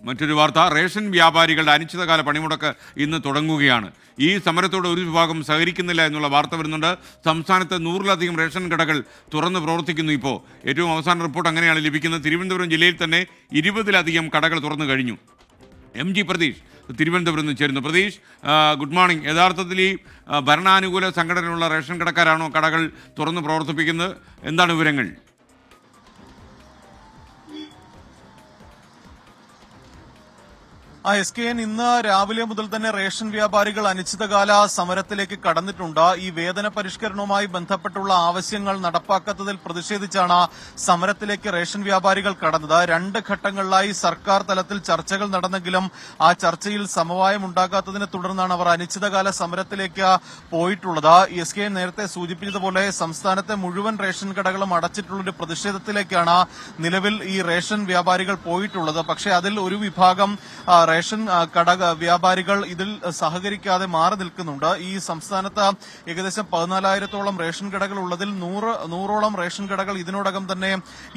മറ്റൊരു വാർത്ത, റേഷൻ വ്യാപാരികളുടെ അനിശ്ചിതകാല പണിമുടക്ക് ഇന്ന് തുടങ്ങുകയാണ്. ഈ സമരത്തോട് ഒരു വിഭാഗം സഹകരിക്കുന്നില്ല എന്നുള്ള വാർത്ത വരുന്നുണ്ട്. സംസ്ഥാനത്ത് 100-ലധികം റേഷൻ കടകൾ തുറന്ന് പ്രവർത്തിക്കുന്നു. ഇപ്പോൾ ഏറ്റവും അവസാന റിപ്പോർട്ട് അങ്ങനെയാണ് ലഭിക്കുന്നത്. തിരുവനന്തപുരം ജില്ലയിൽ തന്നെ 20-ലധികം കടകൾ തുറന്നു കഴിഞ്ഞു. എം ജി പ്രതീഷ് തിരുവനന്തപുരത്ത് നിന്ന് ചേരുന്നു. Pratheesh, good morning. യഥാർത്ഥത്തിൽ ഈ ഭരണാനുകൂല സംഘടനയുള്ള റേഷൻ കടക്കാരാണോ കടകൾ തുറന്ന് പ്രവർത്തിപ്പിക്കുന്നത്? എന്താണ് വിവരങ്ങൾ? SKN ഇന്ന് രാവിലെ മുതൽ തന്നെ റേഷൻ വ്യാപാരികൾ അനിശ്ചിതകാല സമരത്തിലേക്ക് കടന്നിട്ടുണ്ട്. ഈ വേതന പരിഷ്കരണവുമായി ബന്ധപ്പെട്ടുള്ള ആവശ്യങ്ങൾ നടപ്പാക്കാത്തതിൽ പ്രതിഷേധിച്ചാണ് സമരത്തിലേക്ക് റേഷൻ വ്യാപാരികൾ കടന്നത്. 2 ഘട്ടങ്ങളിലായി സർക്കാർ തലത്തിൽ ചർച്ചകൾ നടന്നെങ്കിലും ആ ചർച്ചയിൽ സമവായം ഉണ്ടാകാത്തതിനെ തുടർന്നാണ് അവർ അനിശ്ചിതകാല സമരത്തിലേക്ക് പോയിട്ടുള്ളത്. SKN നേരത്തെ സൂചിപ്പിച്ചതുപോലെ സംസ്ഥാനത്തെ മുഴുവൻ റേഷൻ കടകളും അടച്ചിട്ടുള്ളൊരു പ്രതിഷേധത്തിലേക്കാണ് നിലവിൽ ഈ റേഷൻ വ്യാപാരികൾ പോയിട്ടുള്ളത്. പക്ഷേ അതിൽ ഒരു വിഭാഗം റേഷൻ വ്യാപാരികൾ ഇതിൽ സഹകരിക്കാതെ മാറി നിൽക്കുന്നുണ്ട്. ഈ സംസ്ഥാനത്ത് ഏകദേശം 14,000-ഓളം റേഷൻ കടകൾ ഉള്ളതിൽ 100-ഓളം റേഷൻ കടകൾ ഇതിനോടകം തന്നെ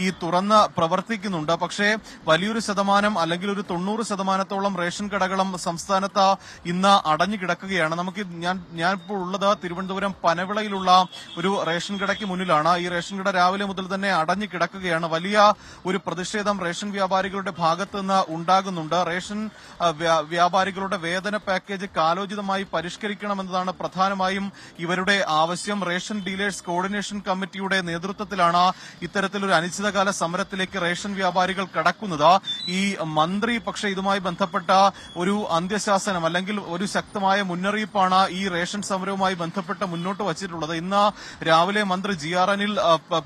ഈ തുറന്ന് പ്രവർത്തിക്കുന്നുണ്ട്. പക്ഷേ വലിയൊരു ശതമാനം, അല്ലെങ്കിൽ ഒരു 90% റേഷൻ കടകളും സംസ്ഥാനത്ത് ഇന്ന് അടഞ്ഞു കിടക്കുകയാണ്. ഞാൻ ഇപ്പോൾ ഉള്ളത് തിരുവനന്തപുരം പനവിളയിലുള്ള ഒരു റേഷൻ കടയ്ക്ക് മുന്നിലാണ്. ഈ റേഷൻ കട രാവിലെ മുതൽ തന്നെ അടഞ്ഞു കിടക്കുകയാണ്. വലിയ ഒരു പ്രതിഷേധം റേഷൻ വ്യാപാരികളുടെ ഭാഗത്തു നിന്ന് ഉണ്ടാകുന്നുണ്ട്. റേഷൻ വ്യാപാരികളുടെ വേതന പാക്കേജ് കാലോചിതമായി പരിഷ്കരിക്കണമെന്നതാണ് പ്രധാനമായും ഇവരുടെ ആവശ്യം. റേഷൻ ഡീലേഴ്സ് കോർഡിനേഷൻ കമ്മിറ്റിയുടെ നേതൃത്വത്തിലാണ് ഇത്തരത്തിലൊരു അനിശ്ചിതകാല സമരത്തിലേക്ക് റേഷൻ വ്യാപാരികൾ കടക്കുന്നത്. ഈ മന്ത്രി പക്ഷേ ഇതുമായി ബന്ധപ്പെട്ട ഒരു അന്ത്യശാസനം അല്ലെങ്കിൽ ഒരു ശക്തമായ മുന്നറിയിപ്പാണ് ഈ റേഷൻ സമരവുമായി ബന്ധപ്പെട്ട് മുന്നോട്ട് വച്ചിട്ടുള്ളത്. ഇന്ന് രാവിലെ മന്ത്രി GR അനിൽ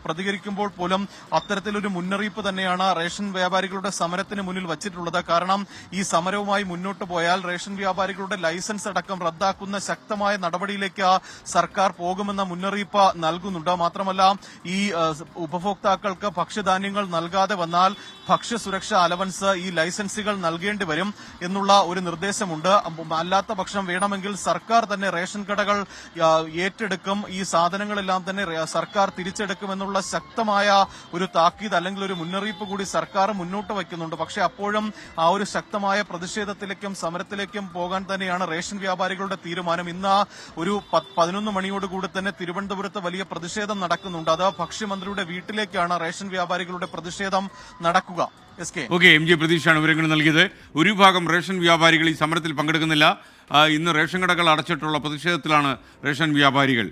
പ്രതികരിക്കുമ്പോൾ പോലും അത്തരത്തിലൊരു മുന്നറിയിപ്പ് തന്നെയാണ് റേഷൻ വ്യാപാരികളുടെ സമരത്തിന് മുന്നിൽ വച്ചിട്ടുള്ളത്. കാരണം ഈ സമരവുമായി മുന്നോട്ട് പോയാൽ റേഷൻ വ്യാപാരികളുടെ ലൈസൻസ് അടക്കം റദ്ദാക്കുന്ന ശക്തമായ നടപടിയിലേക്ക് സർക്കാർ പോകുമെന്ന മുന്നറിയിപ്പ് നൽകുന്നുണ്ട്. മാത്രമല്ല, ഈ ഉപഭോക്താക്കൾക്ക് ഭക്ഷ്യധാന്യങ്ങൾ നൽകാതെ വന്നാൽ ഭക്ഷ്യസുരക്ഷ അലവൻസ് ഈ ലൈസൻസുകൾ നൽകേണ്ടി വരും എന്നുള്ള ഒരു നിർദ്ദേശമുണ്ട്. അല്ലാത്ത പക്ഷം വേണമെങ്കിൽ സർക്കാർ തന്നെ റേഷൻ കടകൾ ഏറ്റെടുക്കും, ഈ സാധനങ്ങളെല്ലാം തന്നെ സർക്കാർ തിരിച്ചെടുക്കുമെന്നുള്ള ശക്തമായ ഒരു താക്കീത് അല്ലെങ്കിൽ ഒരു മുന്നറിയിപ്പ് കൂടി സർക്കാർ മുന്നോട്ട് വയ്ക്കുന്നുണ്ട്. പക്ഷേ അപ്പോഴും ആ ഒരു ശക്തമായ പ്രതിഷേധത്തിലേക്കും സമരത്തിലേക്കും പോകാൻ തന്നെയാണ് റേഷൻ വ്യാപാരികളുടെ തീരുമാനം. ഇന്ന് ഒരു 11 മണിയോടുകൂടി തന്നെ തിരുവനന്തപുരത്ത് വലിയ പ്രതിഷേധം നടക്കുന്നുണ്ട്. അത് ഭക്ഷ്യമന്ത്രിയുടെ വീട്ടിലേക്കാണ് റേഷൻ വ്യാപാരികളുടെ പ്രതിഷേധം നടക്കുക. ഓക്കെ, എം ജി പ്രതീഷാണ് വിവരങ്ങൾ നൽകിയത്. ഒരു വിഭാഗം റേഷൻ വ്യാപാരികൾ ഈ സമരത്തിൽ പങ്കെടുക്കുന്നില്ല. ഇന്ന് റേഷൻ കടകൾ അടച്ചിട്ടുള്ള പ്രതിഷേധത്തിലാണ് റേഷൻ വ്യാപാരികൾ.